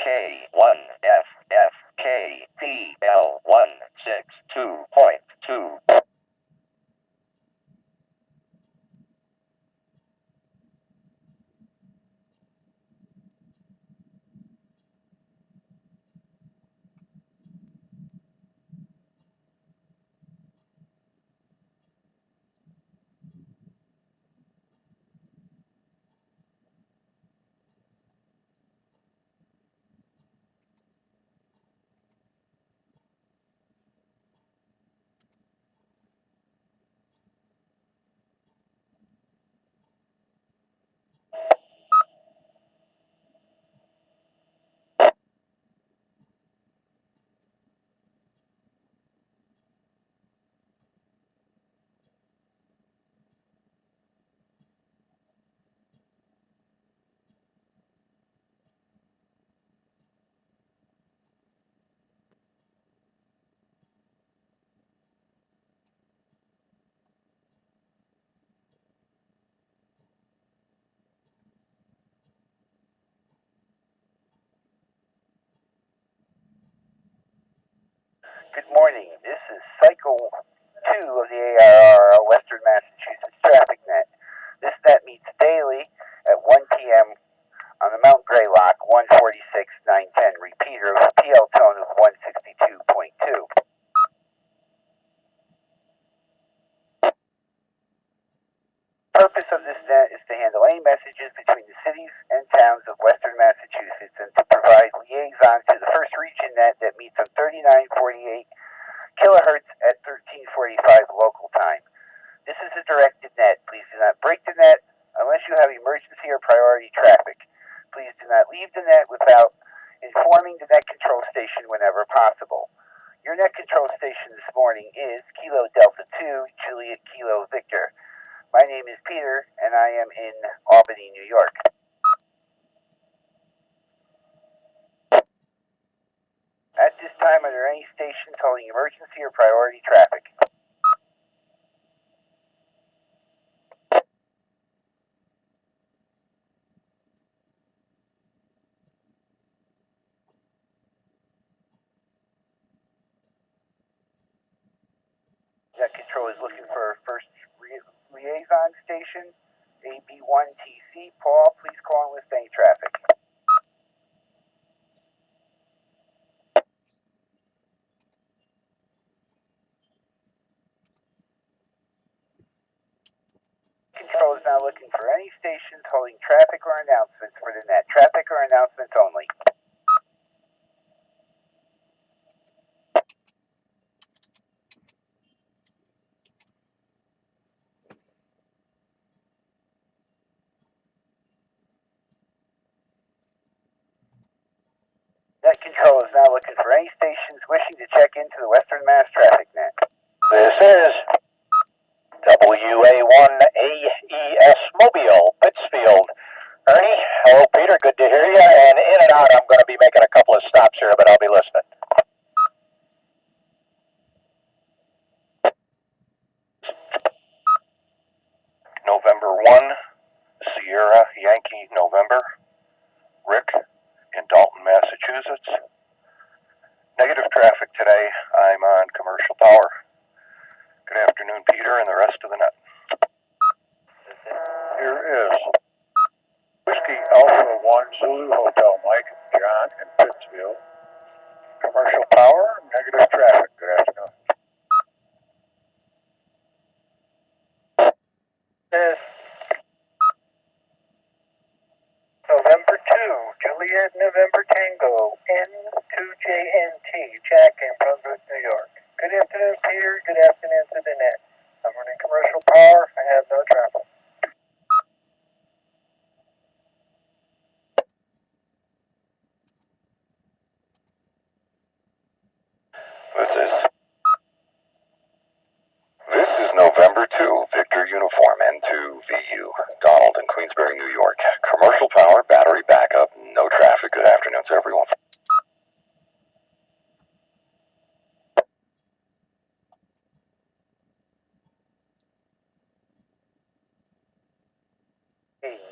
K1FFKTL162.2. Good morning. This is Cycle 2 of the ARR Western Massachusetts Traffic Net. This net meets daily at 1 p.m. on the Mount Greylock 146-910 repeater with a PL tone of 162.2. The purpose of this net is to handle any messages between the cities and towns of Western Massachusetts and to provide liaison to the first region net that meets on 3948 kilohertz at 1345 local time. This is a directed net. Please do not break the net unless you have emergency or priority traffic. Please do not leave the net without informing the net control station whenever possible. Your net control station this morning is Kilo Delta 2, Juliet Kilo Victor. My name is Peter, and I am in Albany, New York. At this time, are there any stations holding emergency or priority traffic? Net Control is looking for a first liaison station, AB1TC. Paul, please call and list any traffic. Control is now looking for any stations holding traffic or announcements for the net. Traffic or announcements only. Net Control is now looking for any stations wishing to check into the Western Mass Traffic Net. This is WA1AES Mobile, Pittsfield. Ernie, hello Peter, good to hear you. And in and out, I'm going to be making a couple of stops here, but I'll be listening. November 1, Sierra Yankee November, Rick in Dalton, Massachusetts. Negative traffic today. I'm on Commercial Power. Good afternoon, Peter, and the rest of the net. Here is Whiskey Alpha 1 Zulu Hotel Mike, John in Pittsfield. Commercial Power, negative traffic. Good afternoon. This November 2, Juliet November Tango, N2JNT, Jack in Brunswick, New York. Good afternoon, Peter. Good afternoon to the net. I'm running Commercial Power. I have no traffic. This is November 2, Victor Uniform N2 VU, Donald in Queensbury, New York. Commercial Power, battery backup, no traffic. Good afternoon to everyone.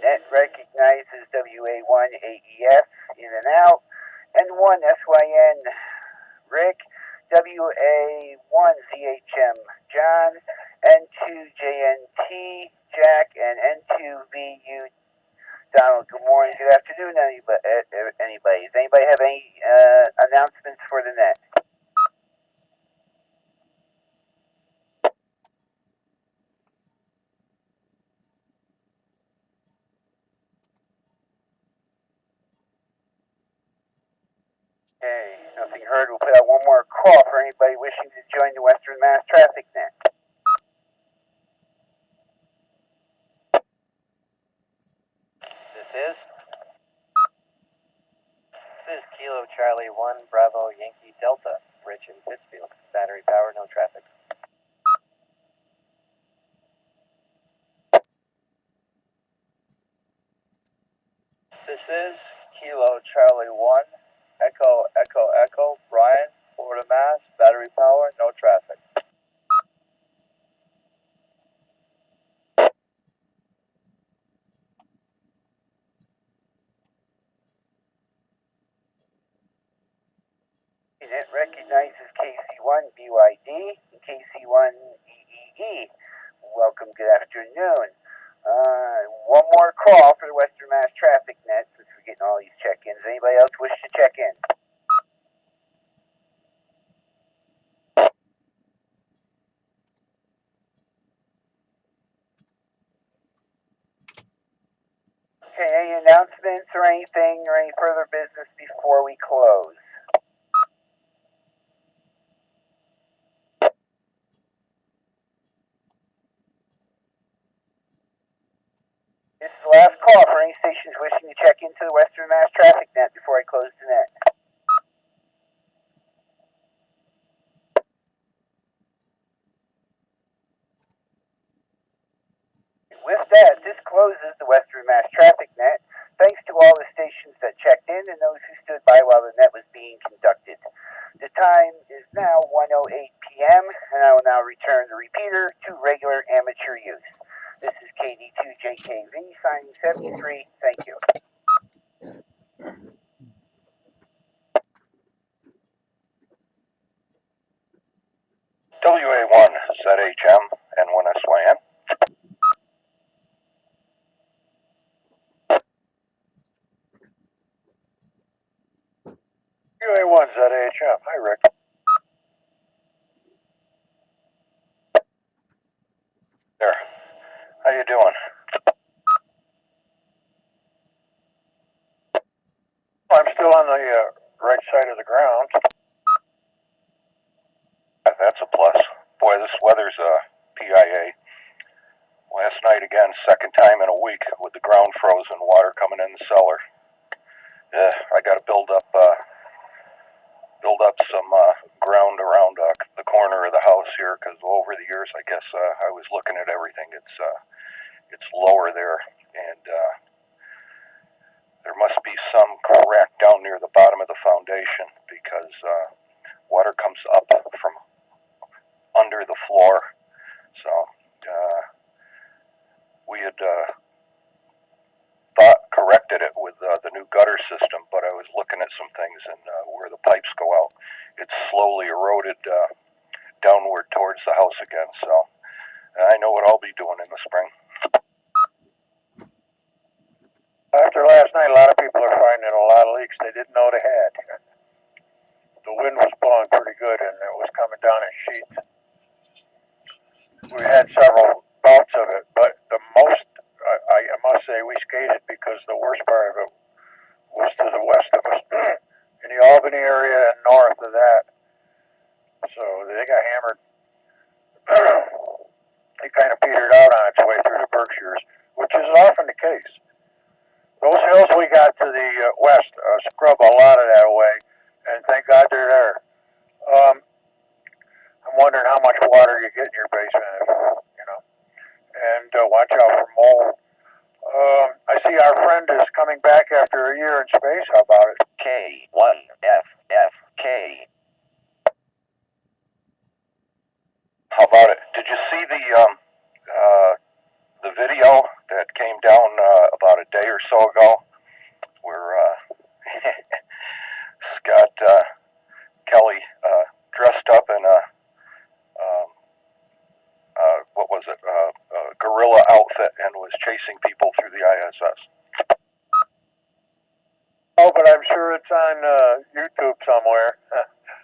Net recognizes WA1 AES in and out. N1 SYN Rick, WA1ZHM John, N2JNT Jack, and N2VU Donald. Good morning, good afternoon, anybody. Does anybody have any announcements for the net? Okay, nothing heard. We'll put out one more call for anybody wishing to join the Western Mass Traffic Net. This is Kilo Charlie 1 Bravo Yankee Delta, Rich in Pittsfield. Battery power, no traffic. This is Kilo Charlie 1 Echo Echo Echo Brian, Florida Mass. Battery power, no traffic. It recognizes KC1 BYD and KC1 EEE. Welcome, good afternoon. One more call for the Western Mass Traffic Net since we're getting all these check-ins. Anybody else wish to check in? Okay, any announcements or anything or any further business before we close? This is the last call for any stations wishing to check into the Western Mass Traffic Net before I close the net. With that, this closes the Western Mass Traffic Net. Thanks to all the stations that checked in and those who stood by while the net was being conducted. The time is now 1:08 p.m. and I will now return the repeater to regular amateur use. This is KD2JKV signing 73. Thank you. WA1ZHM N1SYN. UA1ZHM. Hi, Rick. There. How you doing? I'm still on the right side of the ground. That's a plus. Boy, this weather's PIA. Last night again, second time in a week with the ground frozen, water coming in the cellar. I got to build up some ground around the corner of the house here because over the years, I guess I was looking at everything. It's lower there, and there must be some crack down near the bottom of the foundation because water comes up from under the floor. So we had corrected it with the new gutter system, but I was looking at some things and where the pipes go out, it's slowly eroded downward towards the house again. So I know what I'll be doing in the spring. After last night, a lot of people are finding a lot of leaks they didn't know they had. The wind was blowing pretty good and it was coming down in sheets. We had several bouts of it, but the most, I must say, we skated because the worst part of it was to the west of us, in the Albany area and north of that. So they got hammered. It kind of petered out on its way through the Berkshires, which is often the case. Those hills we got to the west scrub a lot of that away, and thank God they're there. I'm wondering how much water you get in your basement, you know. And watch out for mold. I see our friend is coming back after a year in space. How about it? K1FFK. How about it? Did you see the video that came down about a day or so ago, where got Kelly dressed up in a what was it? Gorilla outfit and was chasing people through the ISS. Oh, but I'm sure it's on YouTube somewhere.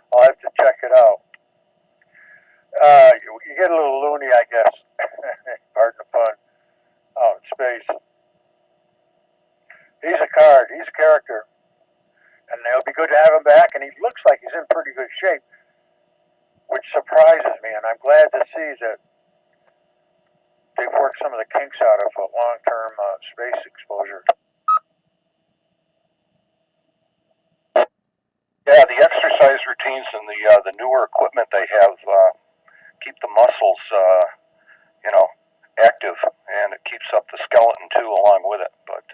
I'll have to check it out. You get a little loony, I guess. Pardon the pun. Out in space. He's a card. He's a character. And it'll be good to have him back. And he looks like he's in pretty good shape, which surprises me. And I'm glad to see that they've worked some of the kinks out of long-term space exposure. Yeah, the exercise routines and the newer equipment they have keep the muscles, active, and it keeps up the skeleton too, along with it. But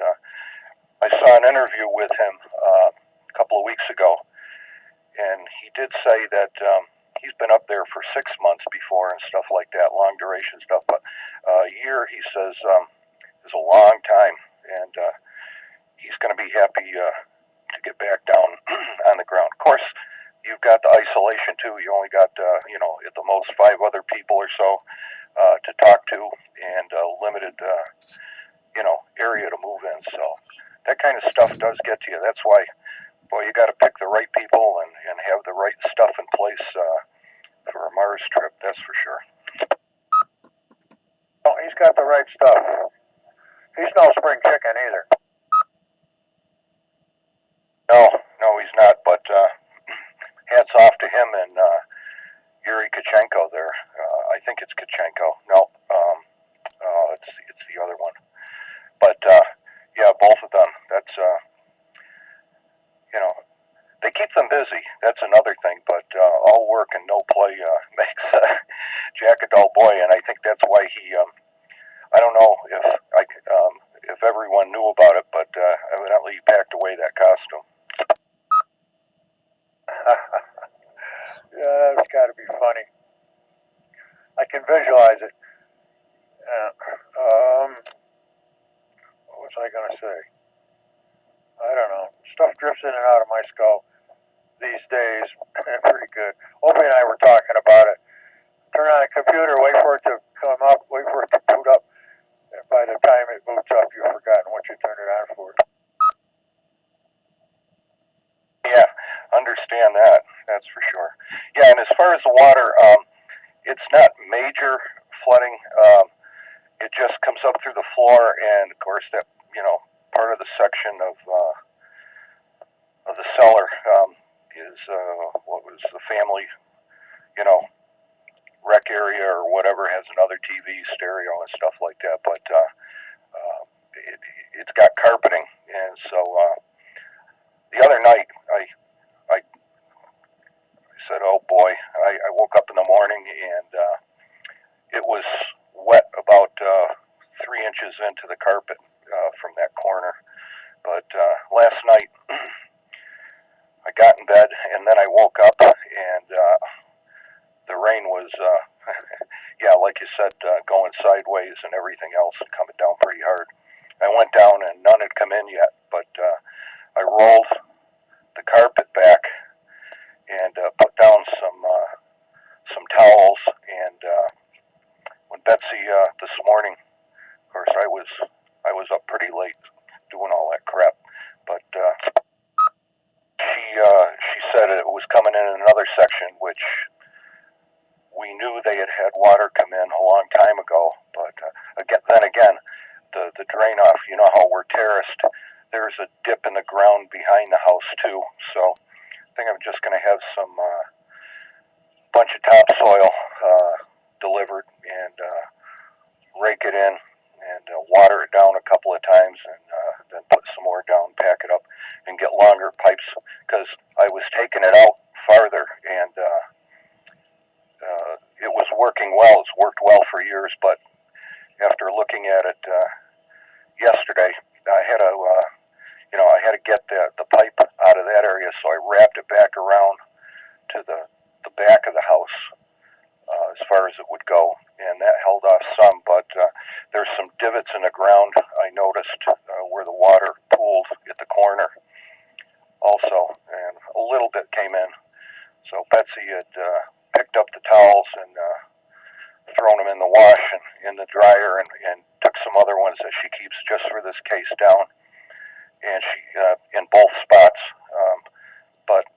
I saw an interview with him a couple of weeks ago, and he did say that he's been up there for 6 months before and stuff like that, long duration stuff. But a year, he says, is a long time, and he's going to be happy to get back down on the ground. Of course, you've got the isolation too. You only got, at the most 5 other people or so to talk to, and limited, area to move in. So that kind of stuff does get to you. That's why, you got to pick the right people and have the right stuff in place for a Mars trip. That's for sure. Oh, he's got the right stuff. He's no spring chicken either. No, he's not. But hats off to him and Yuri Kachenko there. I think it's Kachenko. No, it's the other one. But yeah, both of them. That's they keep them busy. That's another thing. But all work and no play makes Jack a dull boy, and I think that's why he. I don't know if everyone knew about it, but evidently he packed away that costume. Yeah, that's got to be funny. I can visualize it. What was I going to say? I don't know. Stuff drifts in and out of my skull these days. Pretty good. Opie and I were talking about it. Turn on a computer, wait for it to come up, wait for it to boot up. And by the time it boots up, you've forgotten what you turned it on for. Yeah, understand that. That's for sure. Yeah, and as far as the water, it's not major flooding. It just comes up through the floor, and of course that part of the section of the cellar is what was the family, rec area or whatever, has another TV, stereo, and stuff like that. But it's got carpeting, and so the other night I said, "Oh boy!" I woke up in the morning and it was wet about 3 inches into the carpet from that corner. But last night I got in bed and then I woke up and the rain was, like you said, going sideways and everything else and coming down pretty hard. I went down and none had come in yet, but I rolled the carpet back and put down some towels. And when Betsy this morning, of course, I was up pretty late doing all that crap, but she said it was coming in another section, which we knew they had water come in a long time ago. But again, the drain off. You know how we're terraced. There's a dip in the ground behind the house too. So I think I'm just going to have some bunch of topsoil delivered and rake it in and water it down a couple of times and then put some more down, pack it up, and get longer pipes because I was taking it out farther and it was working well. It's worked well for years, but after looking at it yesterday, I had to get the pipe out of that area, so I wrapped it back around to the back of the house as far as it would go, and that held off some, but there's some divots in the ground I noticed where the water pooled at the corner also, and a little Patsy had picked up the towels and thrown them in the wash and in the dryer, and took some other ones that she keeps just for this case down, and she in both spots. But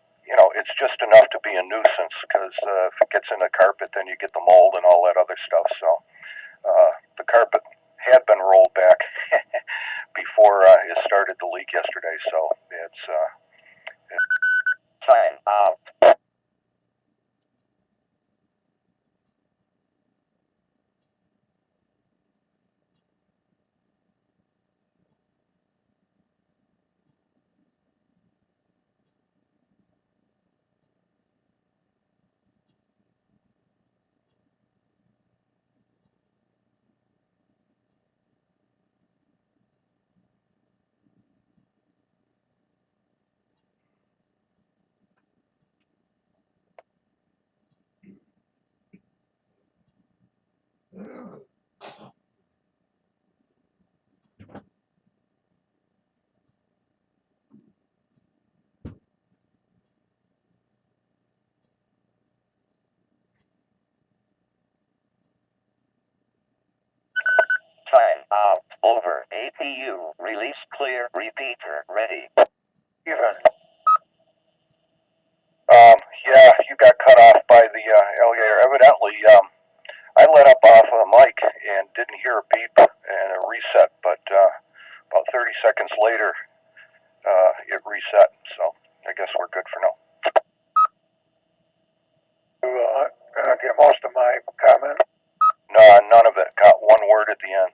it's just enough to be a nuisance, because if it gets in the carpet, then you get the mold and all that other stuff. So the carpet had been rolled back before it started to leak yesterday. So it's Sign out. Sign out. Over. APU. Release clear. Repeater. Ready. Even. yeah, you got cut off by the alligator. Evidently, I let up off of the mic and didn't hear a beep and a reset, but about 30 seconds later, it reset. So I guess we're good for now. To get most of my comment. No, none of it. Got one word at the end.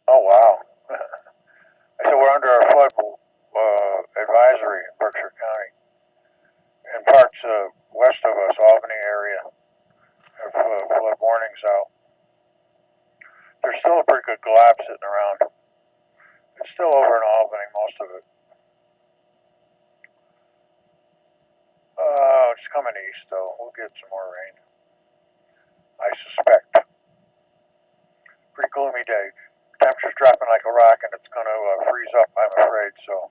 Oh, wow. I said we're under a flood advisory in Berkshire County. And parts west of us, Albany area, have flood warnings out. There's still a pretty good glob sitting around. It's still over in Albany, most of it. It's coming east, though. We'll get some more rain, I suspect. Pretty gloomy day. Temperature's dropping like a rock, and it's going to freeze up, I'm afraid, so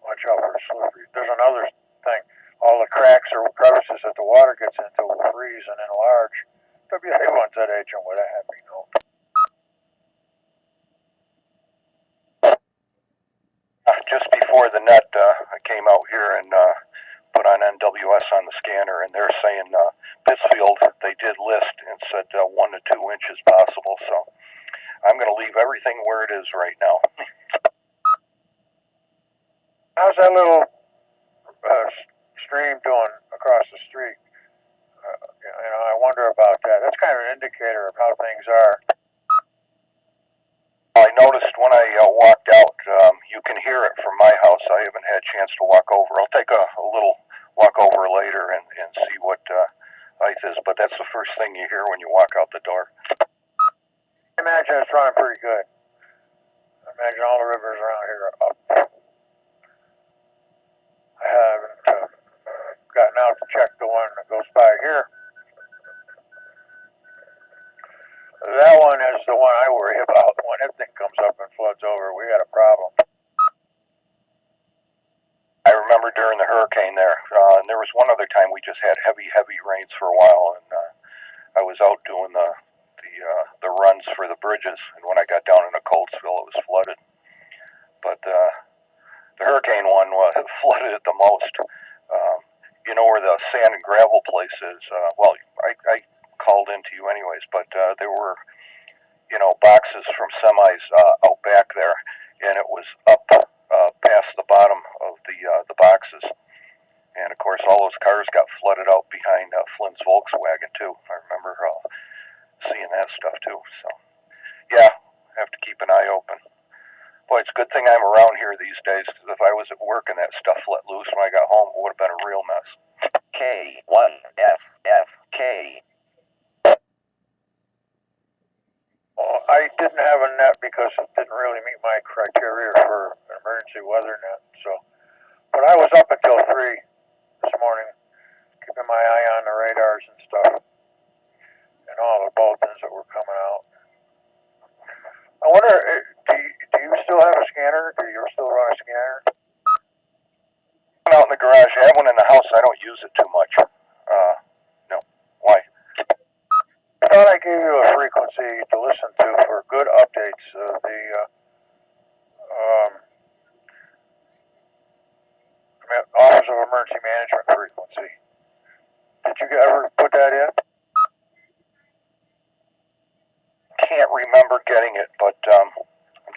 watch out for the slippery. There's another thing. All the cracks or crevices that the water gets into will freeze and enlarge. Wmtn C2 would have had me know. Just before the net, I came out here and put on NWS on the scanner, and they're saying Pittsfield, they did list and said 1 to 2 inches possible. So I'm going to leave everything where it is right now. How's that little stream doing across the street? I wonder about that. That's kind of an indicator of how things are. I noticed when I walked out, you can hear it from my house. I haven't had a chance to walk over. I'll take a little walk over later and see what height is, but that's the first thing you hear when you walk out the door. I imagine it's running pretty good. I imagine all the rivers around here are up. I haven't gotten out to check the one that goes by here. That one is the one I worry about. When that thing comes up and floods over, we got a problem. I remember during the hurricane there, and there was one other time we just had heavy rains for a while, and I was out doing the runs for the bridges, and when I got down into Coltsville, it was flooded. But the hurricane one flooded it the most. You know where the sand and gravel place is? Well, I called into you anyways, but there were boxes from semis out back there, and it was up past the bottom of the boxes. And of course, all those cars got flooded out behind Flynn's Volkswagen too. I remember seeing that stuff too. So yeah, have to keep an eye open. Boy, it's a good thing I'm around here these days, because if I was at work and that stuff let loose when I got home, it would have been a real mess. K1FFK. Well, I didn't have a net because it didn't really meet my criteria for an emergency weather net. So, but I was up until 3 this morning, keeping my eye on the radars and stuff, and all the bulletins that were coming out. I wonder, do you still have a scanner? Do you still run a scanner? Out out in the garage. I have one in the house. I don't use it too much. No. Why? I thought I gave you a frequency to listen to for good updates of the Office of Emergency Management frequency. Did you ever put that in? Can't remember getting it, but I'm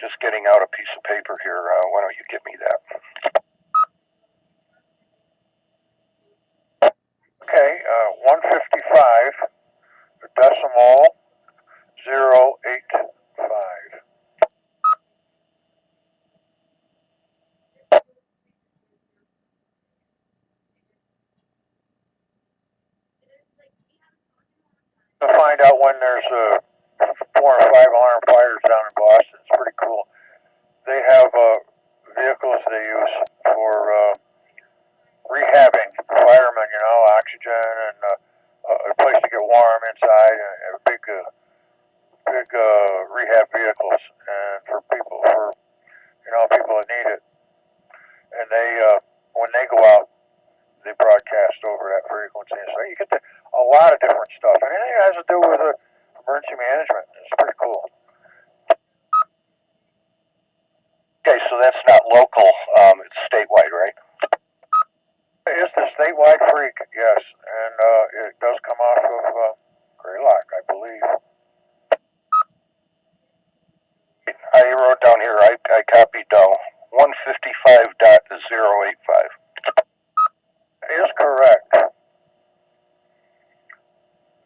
just getting out a piece of paper here. Why don't you give me that? Okay, 155, decimal 085. To find out when there's 4 or 5 alarm fires down in Boston. It's pretty cool. They have vehicles they use for rehabbing firemen, you know, oxygen and a place to get warm inside, and big rehab vehicles, and for people that need it. And they when they go out, they broadcast over that frequency, and so you get a lot of different stuff. And anything that has to do with emergency management is pretty cool. Okay, so that's not local. It's statewide, right? It's the statewide freak, yes, and it does come off of Greylock, I believe. I wrote down here. I copied 155.085. Is correct.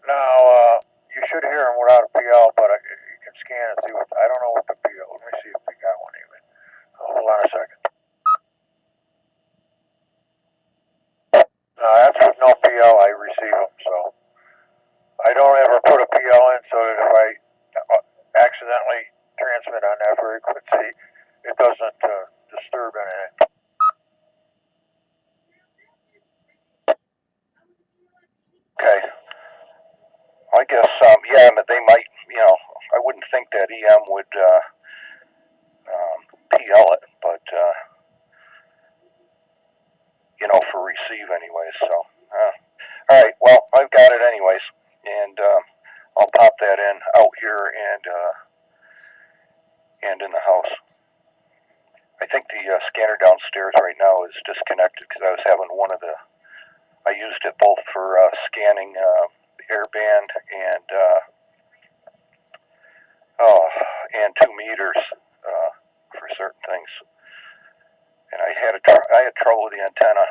Now, you should hear them without a PL, but you can scan and see what. I don't know what the PL. Let me see if we got one even. Hold on a second. No, that's with no PL. I receive them, so I don't ever put a PL in, so that if I accidentally transmit on that frequency, it doesn't disturb anything. Okay. I guess, yeah, but they might, I wouldn't think that EM would PL it, but, for receive anyways. So, all right, well, I've got it anyways, and I'll pop that in out here and in the house. I think the scanner downstairs right now is disconnected because I was having I used it both for scanning airband and 2 meters for certain things. And I had trouble with the antenna.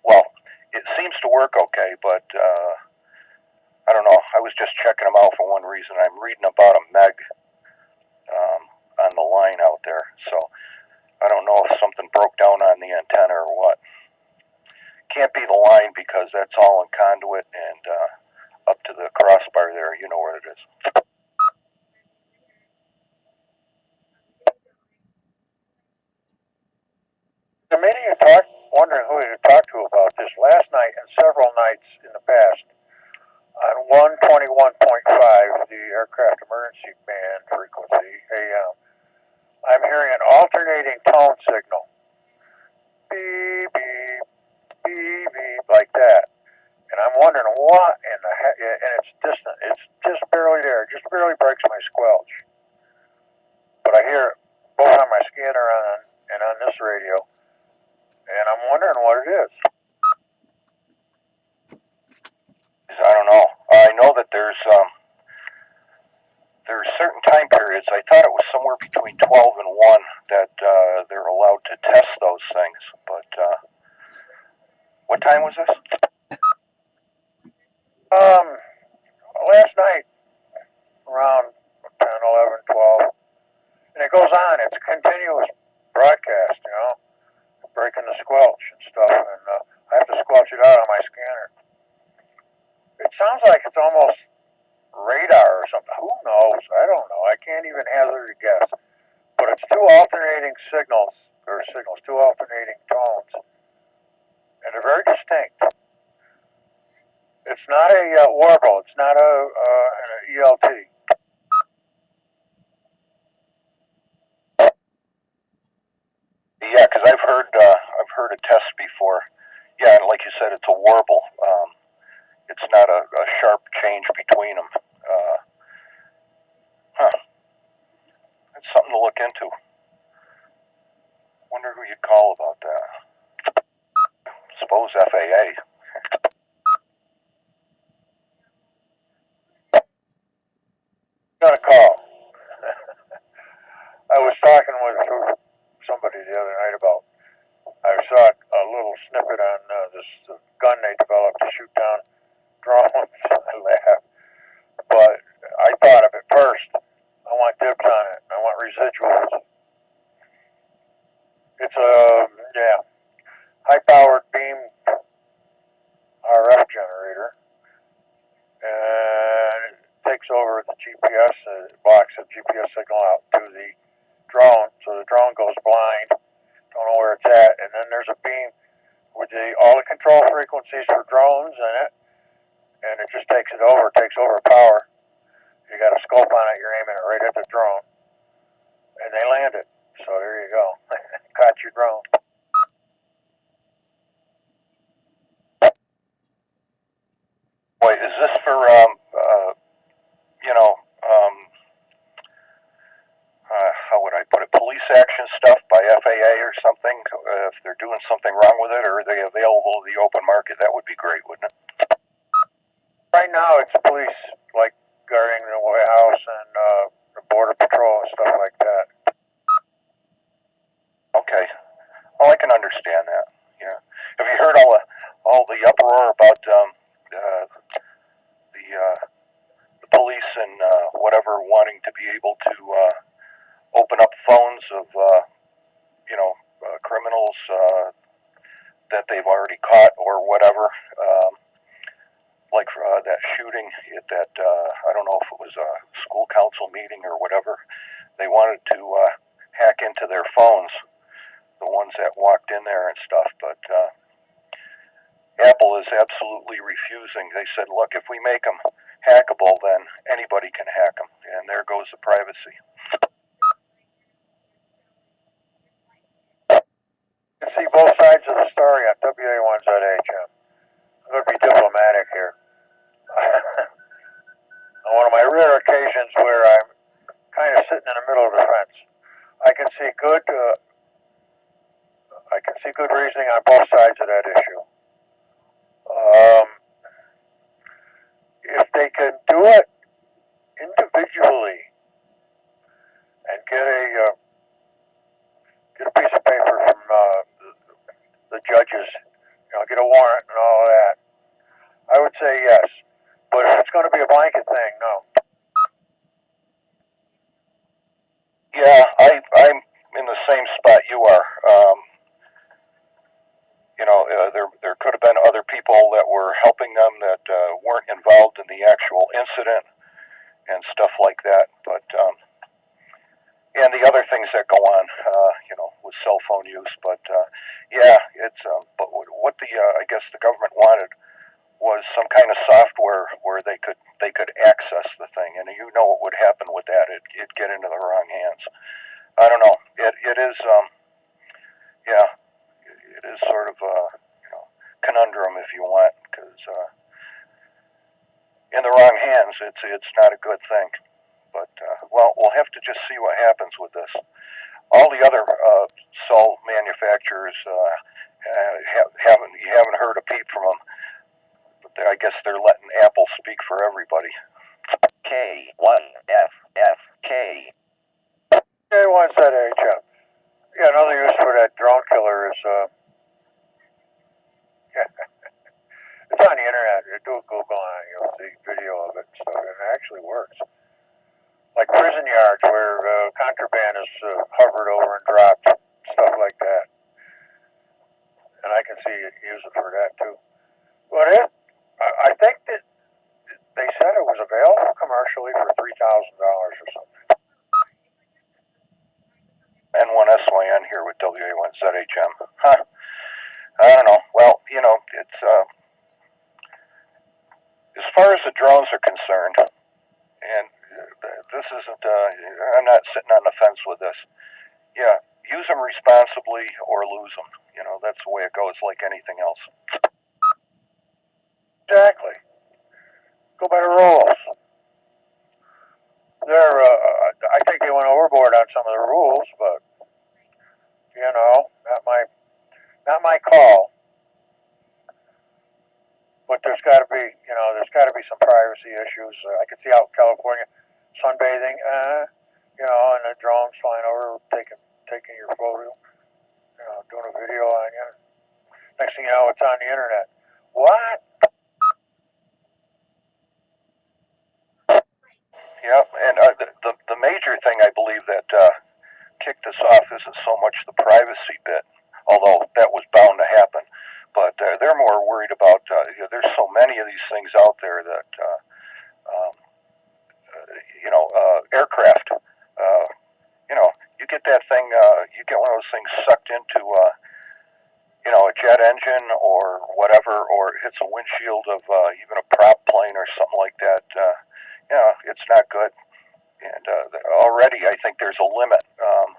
Well, it seems to work okay, but I don't know. I was just checking them out for one reason. I'm reading about a meg on the line out there, so I don't know if something broke down on the antenna or what. Can't be the line because that's all in conduit and up to the crossbar there. You know where it is. The meeting you wondering who you talked to about this last night and several nights in the past on 121.5, the aircraft emergency band frequency, AM. I'm hearing an alternating tone signal. Beep, beep, beep, beep, like that. And I'm wondering what in the heck, and it's distant. It's just barely there. It just barely breaks my squelch. But I hear it both on my scanner and on this radio. And I'm wondering what it is. I don't know. I know that there's certain time periods. I thought it was somewhere between 12 and 1 that they're allowed to test those things. But what time was this? Last night, around 10, 11, 12. And it goes on. It's a continuous broadcast, breaking the squelch and stuff. And I have to squelch it out on my scanner. It sounds like it's almost radar or something. Who knows? I don't know. I can't even hazard a guess. But it's two alternating two alternating tones. And they're very distinct. It's not a warble. It's not an ELT. Yeah, because I've heard a test before, Yeah, and like you said, it's a warble. It's not a sharp change between them. It's something to look into. Wonder who you'd call about that. Suppose FAA. Got a call. I was talking with somebody the other night about, I saw a little snippet on this gun they developed to shoot down drones. I laughed. But I thought of it first. I want dibs on it. I want residuals. It's a, high-powered beam RF generator. And it takes over the GPS, blocks the GPS signal out to the drone. So the drone goes blind. Don't know where it's at. And then there's a beam with all the control frequencies for drones in it. And it just takes over power. You got a scope on it, you're aiming it right at the drone. And they land it. So there you go. Caught your drone. Wait, is this for, how would I put it, police action stuff by FAA or something? If they're doing something wrong with it, or are they available to the open market? That would be great, wouldn't it? Right now it's police, like guarding the White House and the Border Patrol and stuff like that. Okay. Well, I can understand that. Yeah. Have you heard all the uproar about the police and whatever wanting to be able to open up phones of criminals that they've already caught or whatever? Like that shooting at that I don't know if it was a school council meeting or whatever. They wanted to hack into their phones, the ones that walked in there and stuff, but Apple is absolutely refusing. They said, look, if we make them hackable, then anybody can hack them, and there goes the privacy. You can see both sides of the story on WA1ZHM. I'm going to be diplomatic here. On one of my rare occasions where I'm kind of sitting in the middle of the fence, I can see good reasoning on both sides of that issue. If they can do it individually and get a piece of paper from the judges, get a warrant and all that, I would say yes. But if it's going to be a blanket thing, no. Yeah, I'm in the same spot you are. There could have been other people that were helping them that weren't involved in the actual incident and stuff like that. But and the other things that go on, with cell phone use. But it's but what I guess the government wanted was some kind of software where they could access the thing, and what would happen with that? It'd get into the wrong hands. I don't know. It is it is sort of a conundrum, if you want, because in the wrong hands, it's not a good thing. But we'll have to just see what happens with this. All the other cell manufacturers haven't heard a peep from them. But I guess they're letting Apple speak for everybody. K1FFK. K1ZHM. Yeah, another use for that drone killer is it's on the internet. You do a Google on it, you'll see video of it and stuff, and it actually works. Like prison yards where contraband is hovered over and dropped, stuff like that. And I can see it use it for that too. But I think that they said it was available commercially for $3,000 or something. N1SYN here with WA1ZHM. Huh. I don't know. Well, it's as far as the drones are concerned, and this isn't, I'm not sitting on the fence with this. Yeah, use them responsibly or lose them. that's the way it goes, like anything else. Exactly. Go by the rules. I think they went overboard on some of the rules, but not my call. But there's got to be, some privacy issues. I could see out in California, sunbathing, and the drones flying over, taking your photo, doing a video on you. Next thing you know, it's on the internet. What? Yeah, and the major thing I believe that kicked us off isn't so much the privacy bit, although that was bound to happen. But they're more worried about there's so many of these things out there that um, aircraft. You get that thing, you get one of those things sucked into a jet engine or whatever, or it hits a windshield of even a prop plane or something like that. It's not good. And already, I think there's a limit. Uh,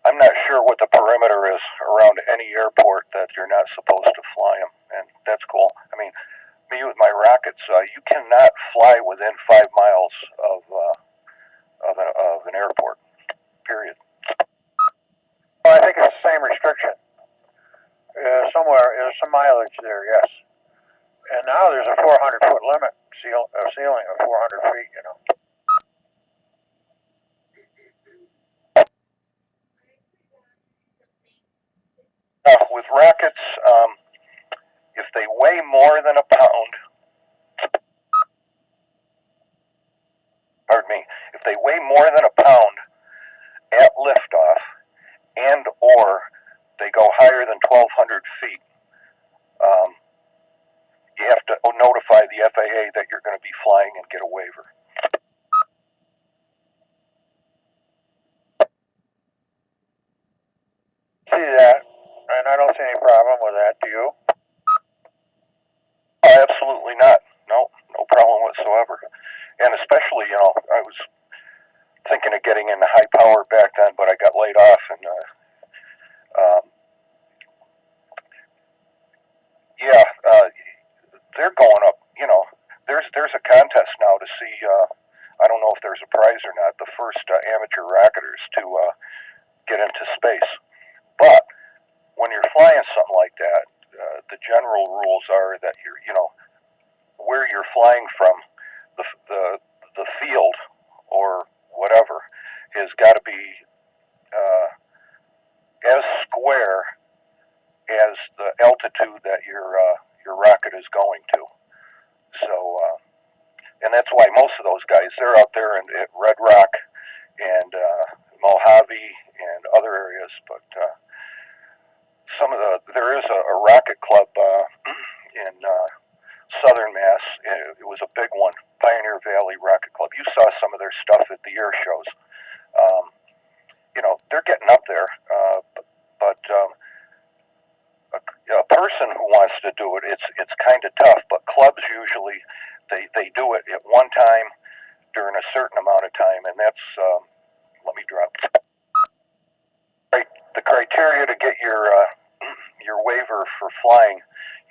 I'm not sure what the perimeter is around any airport that you're not supposed to fly them, and that's cool. I mean, me with my rockets, you cannot fly within 5 miles of an airport. Period. Well, I think it's the same restriction. Somewhere there's some mileage there, yes. And now there's a 400-foot limit ceiling of 400 feet. With rockets, if they weigh more than a pound, pardon me, if they weigh more than a pound at liftoff, and or they go higher than 1,200 feet, you have to notify the FAA that you're going to be flying and get a waiver. See that, and I don't see any problem with that. Do you? Oh, absolutely not. No problem whatsoever. And especially, I was thinking of getting into high power back then, but I got laid off, and they're going up. There's a contest now to see. I don't know if there's a prize or not. The first amateur rocketers to get into space. But when you're flying something like that, the general rules are that where you're flying from, the field or whatever has got to be as square as the altitude that your rocket is going to. So, and that's why most of those guys, they're out there at Red Rock and Mojave and other areas. But there is a rocket club in Southern Mass. It was a big one, Pioneer Valley Rocket Club. You saw some of their stuff at the air shows. They're getting up there, but a person who wants to do it, it's kind of tough. But clubs usually they do it at one time during a certain amount of time, and that's let me drop. Right, the criteria to get your waiver for flying,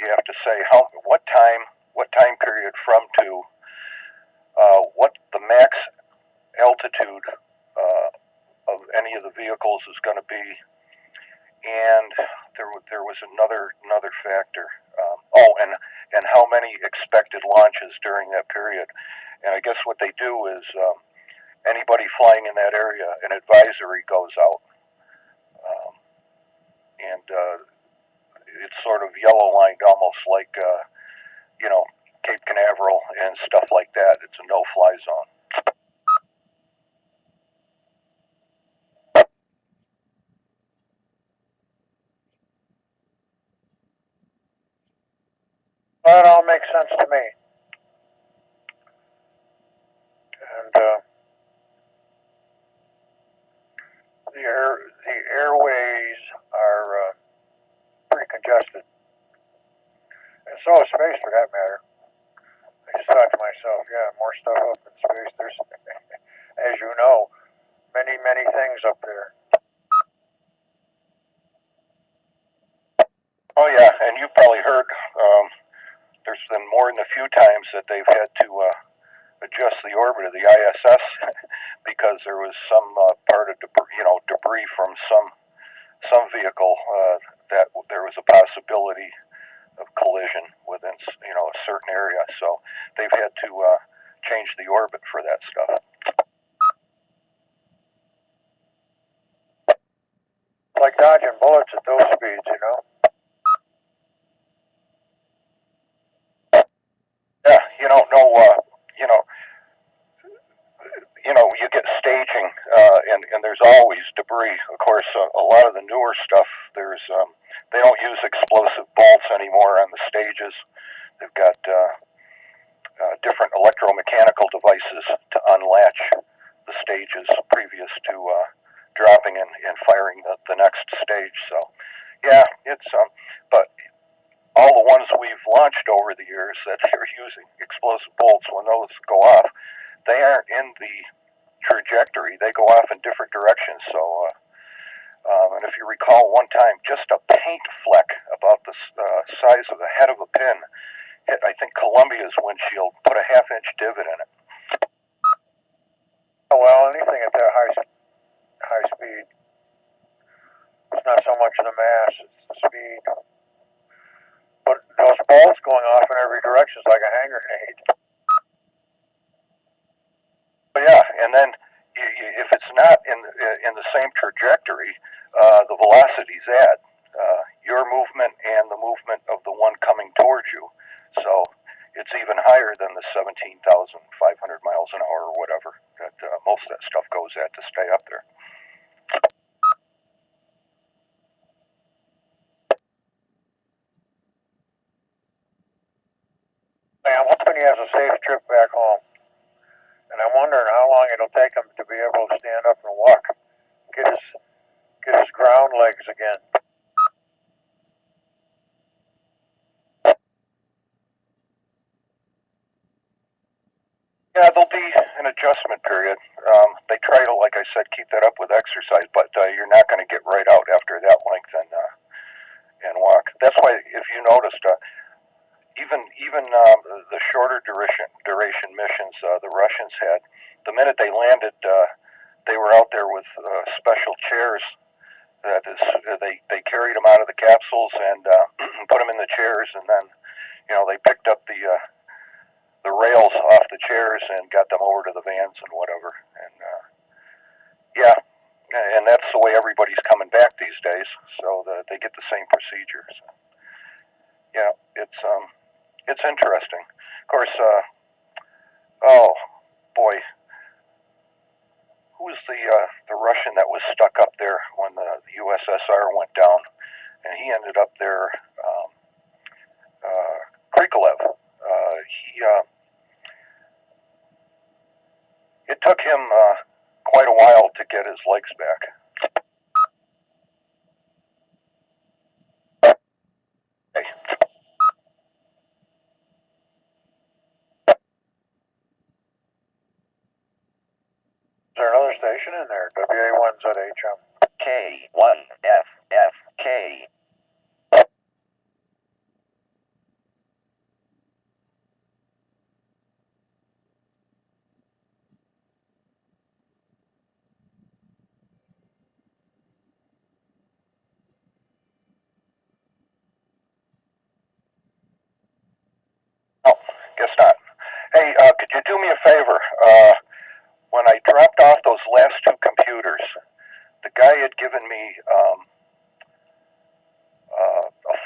you have to say what time period from to, what the max altitude of any of the vehicles is going to be, and there was another factor. And how many expected launches during that period. And I guess what they do is anybody flying in that area, an advisory goes out, and it's sort of yellow lined, almost like Cape Canaveral and stuff like that. It's a no-fly zone. Well, it all makes sense to me. And the airways are pretty congested, and so is space for that matter. I just thought to myself, yeah, more stuff up in space. There's, as you know, many things up there. Oh yeah, and you probably heard. There's been more than a few times that they've had to adjust the orbit of the ISS because there was some part of debris from some vehicle that there was a possibility of collision within a certain area. So they've had to change the orbit for that stuff. Like dodging bullets at those speeds, you know. Yeah, you don't know. You get staging, and there's always debris. Of course, a lot of the newer stuff, they don't use explosive bolts anymore on the stages. They've got different electromechanical devices to unlatch the stages previous to dropping and firing the next stage. So, yeah, it's but all the ones we've launched over the years that are using explosive bolts, when those go off, they aren't in the trajectory. They go off in different directions. So, and if you recall, one time, just a paint fleck about the size of the head of a pin hit, I think, Columbia's windshield, put a half-inch divot in it. Oh, well, anything at that high speed, it's not so much the mass, it's the speed. But those bolts going off in every direction is like a hand grenade. But yeah, and then if it's not in the same trajectory, the velocities add your movement and the movement of the one coming towards you. So it's even higher than the 17,500 miles an hour or whatever that most of that stuff goes at to stay up there. I'm hoping he has a safe trip back home. And I'm wondering how long it'll take him to be able to stand up and walk, get his ground legs again. Yeah, there'll be an adjustment period. They try to, like I said, keep that up with exercise, but you're not going to get right out after that length and walk. That's why, if you noticed, even the shorter duration missions the Russians had, the minute they landed, they were out there with special chairs. That is, they carried them out of the capsules and put them in the chairs, and then they picked up the rails off the chairs and got them over to the vans and whatever. And yeah, and that's the way everybody's coming back these days, so they get the same procedure. So, yeah, it's interesting. Of course, oh boy, who was the Russian that was stuck up there when the USSR went down, and he ended up there, Krikalev. It took him quite a while to get his legs back. Hey. Is there another station in there? WA1ZHM. K1FFK. Oh, guess not. Hey, could you do me a favor? When I dropped off those last two computers, the guy had given me a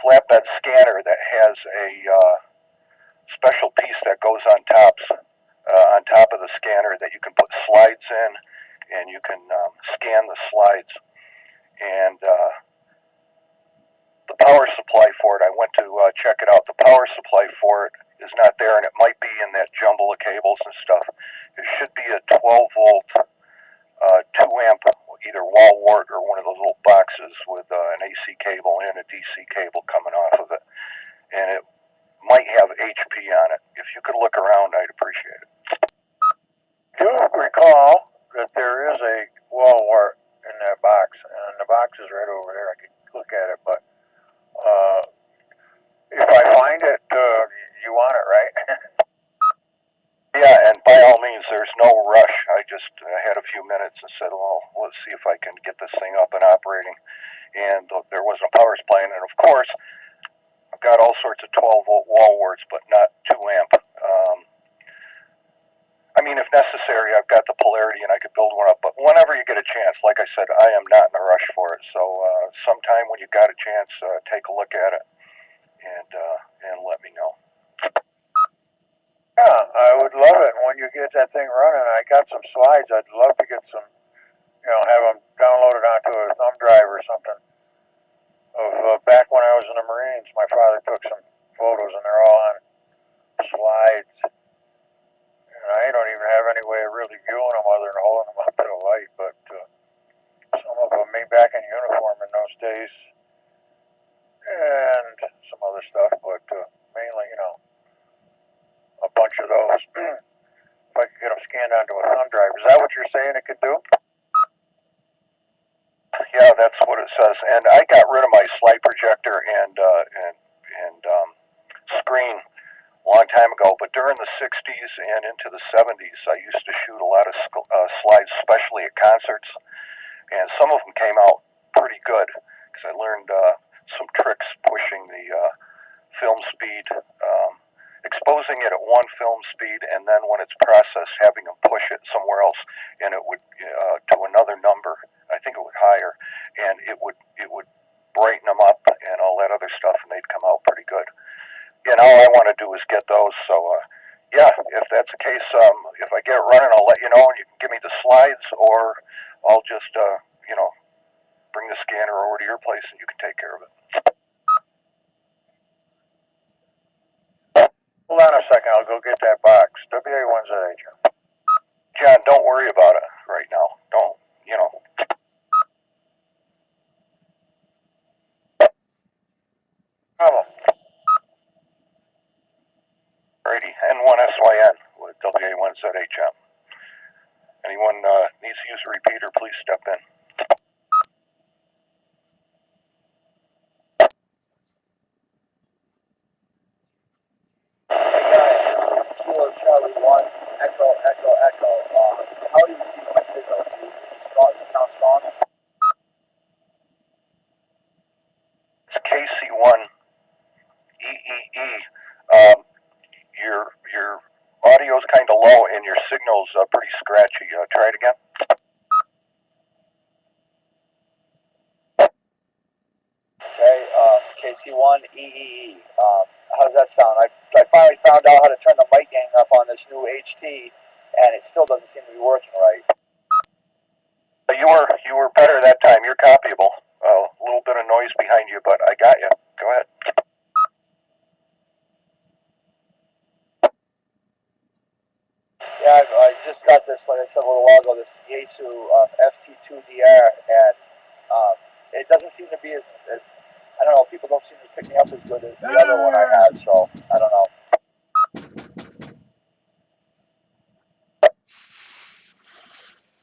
flatbed scanner that has a special piece that goes on top of the scanner that you can put slides in, and you can scan the slides. And the power supply for it, I went to check it out. The power supply for it is not there, and it might be in that jumble of cables and stuff. It should be a 12-volt, 2-amp, either wall wart or one of those little boxes with an AC cable and a DC cable coming off of it. And it might have HP on it. If you could look around, I'd appreciate it. Do recall that there is a wall wart in that box, and the box is right over there. I could look at it, but operating, and there wasn't a power supply. And of course, I've got all sorts of 12-volt wall warts, but not 2 amp. I mean, if necessary, I've got the polarity and I could build one up. But whenever you get a chance, like I said, I am not in a rush for it. So sometime when you got a chance, take a look at it and let me know. Yeah, I would love it when you get that thing running. I got some slides. I'd love to get some, have them downloaded onto a thumb drive or something. Of back when I was in the Marines, my father took some photos, and they're all on slides. And I don't even have any way of really viewing them other than holding them up to the light. But some of them, me back in uniform in those days, and some other stuff, but mainly, a bunch of those. If I could get them scanned onto a thumb drive, is that what you're saying it could do? Yeah, that's what it says. And I got rid of my slide projector and screen a long time ago. But during the '60s and into the '70s, I used to shoot a lot of slides, especially at concerts. And some of them came out pretty good because I learned some tricks pushing the film speed, exposing it at one film speed, and then when it's processed, having them push it somewhere else, and it would to another number. I think it would higher, and it would brighten them up and all that other stuff, and they'd come out pretty good. And all I want to do is get those. So yeah, if that's the case, if I get it running, I'll let you know, and you can give me the slides, or I'll just bring the scanner over to your place, and you can take care of it. Hold on a second, I'll go get that box. WA1ZH. John, don't worry about it right now. Don't. Problem. Righty, N1SYN with WA1ZHM. Anyone needs to use a repeater, please step in. Kilo Charlie 1, Echo, Echo, Echo. How do you see my signal? Strong, sound strong? It's KC1 EEE. Your audio's kind of low and your signal's pretty scratchy. Try it again. Okay, KC1 EEE. How does that sound? I finally found out how to turn the mic gain up on this new HT, and it still doesn't seem to be working right. You were better that time. You're copyable. A little bit of noise behind you, but I got you. Go ahead. Yeah, I just got this, like I said a little while ago, this Yaesu FT2DR, and it doesn't seem to be as I don't know, people don't seem to pick me up as good as the other one I had, so I don't know.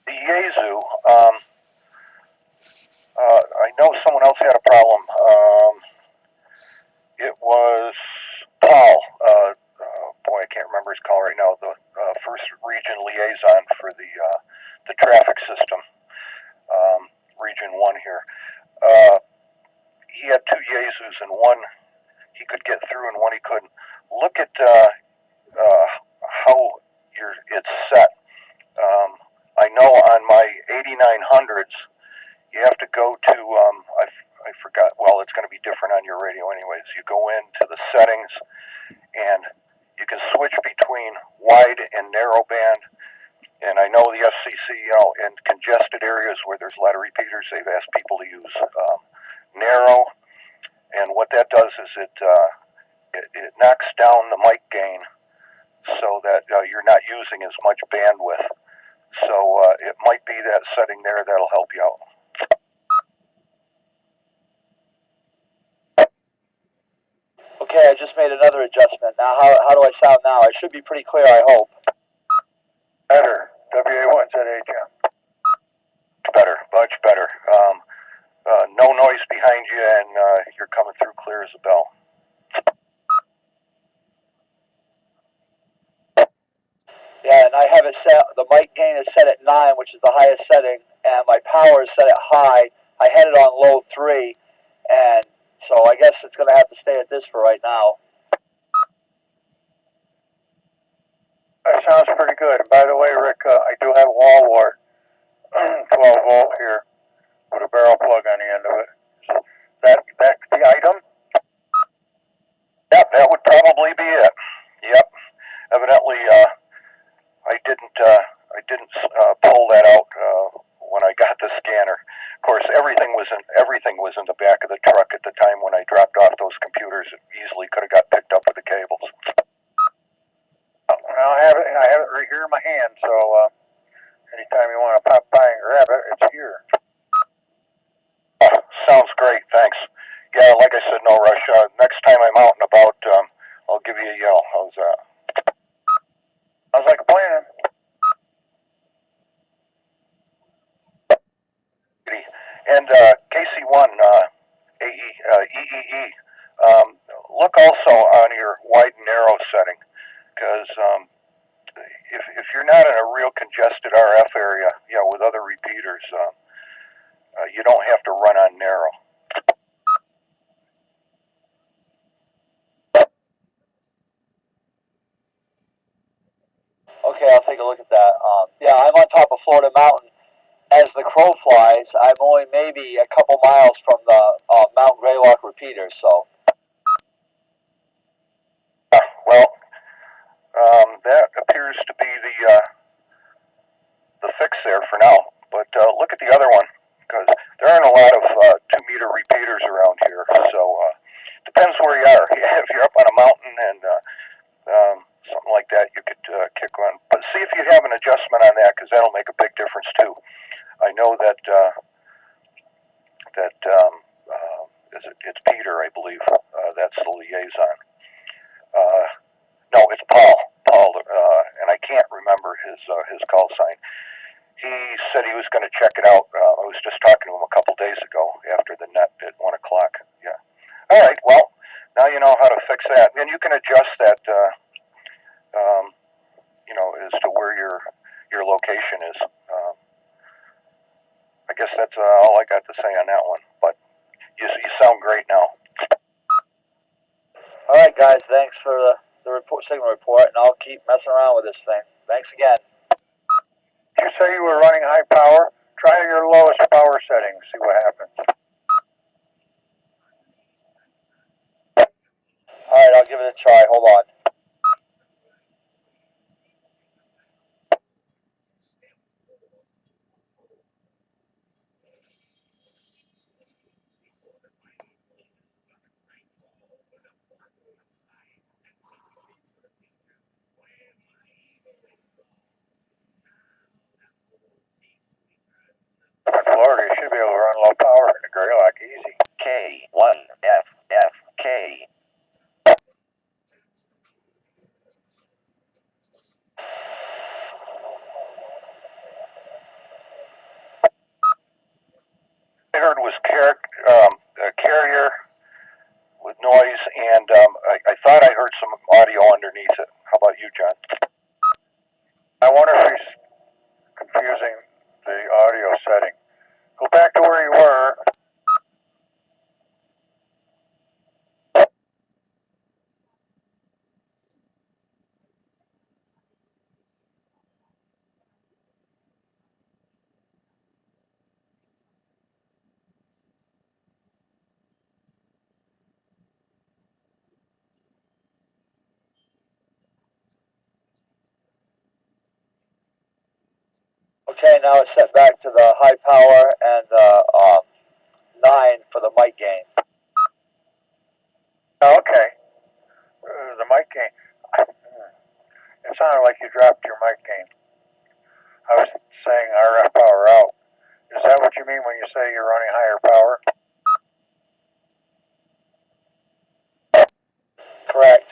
The Yaesu, I know someone else had a problem. It was Paul. Boy, I can't remember his call right now. The first region liaison for the traffic system, Region 1 here. He had 2 Yaesus, and one he could get through and one he couldn't. Look at how it's set. I know on my 8900s, you have to go to, I forgot, well, it's going to be different on your radio anyways. You go into the settings, and you can switch between wide and narrow band. And I know the FCC, in congested areas where there's a lot of repeaters, they've asked people to use narrow. And what that does is it knocks down the mic gain so that you're not using as much bandwidth. So it might be that setting there that'll help you out. Okay, I just made another adjustment. Now, how do I sound now? I should be pretty clear, I hope. Better. WA1ZHM. Better, much better. No noise behind you, and you're coming through clear as a bell. Yeah, and I have it set, the mic gain is set at 9, which is the highest setting, and my power is set at high, I had it on low 3, and so I guess it's going to have to stay at this for right now. That sounds pretty good. And by the way, Rick, I do have wall wart, 12 volt here with a barrel plug on the end of it. That's the item? Yep, that would probably be it. Yep. Evidently, I didn't pull that out when I got the scanner. Of course, everything was in the back of the truck at the time when I dropped off those computers. It easily could have got picked up with the cables. Well, I have it right here in my hand, so anytime you want to pop by and grab it, it's here. Sounds great, thanks. Yeah, like I said, no rush. Next time I'm out and about, I'll give you a yell. How's that? Sounds like a plan. And KC1 EEE, look also on your wide and narrow setting, because if you're not in a real congested RF area, with other repeaters, you don't have to run on narrow. Okay, I'll take a look at that. Yeah, I'm on top of Florida Mountain. As the crow flies, I'm only maybe a couple miles from the Mount Greylock repeater, so. Well, that appears to be the fix there for now. But look at the other one, because there aren't a lot of 2-meter repeaters around here. So depends where you are. If you're up on a mountain and something like that, you could kick one. But see if you have an adjustment on that, because that'll make a big difference too. I know that it's Peter, I believe. That's the liaison. No, it's Paul. And I can't remember his call sign. He said he was going to check it out. I was just talking to him a couple days ago after the net at 1 o'clock. Yeah. All right. Well, now you know how to fix that, and you can adjust that. As to where your location is. I guess that's all I got to say on that one. But you sound great now. All right, guys. Thanks for the signal report, and I'll keep messing around with this thing. Thanks again. You say you were running high power? Try your lowest power setting. See what happens. All right, I'll give it a try. Hold on. In Florida, you should be able to run low power in the Greylock easy. K1FFK. I heard was a carrier with noise, and I thought I heard some audio underneath it. How about you, John? I wonder if he's confusing the audio setting. Go back to where you were. Okay, now it's set back to the high power and the 9 for the mic gain. Okay. The mic gain. It sounded like you dropped your mic gain. I was saying RF power out. Is that what you mean when you say you're running higher power? Correct.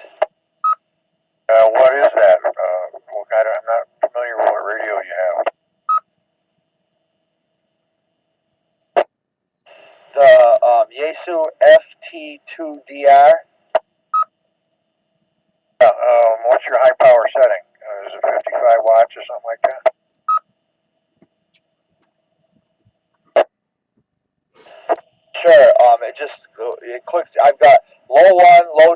What is that? I'm not familiar with what radio you have. The Yaesu FT2DR. What's your high power setting? Is it 55 watts or something like that? it clicks. I've got low 1, low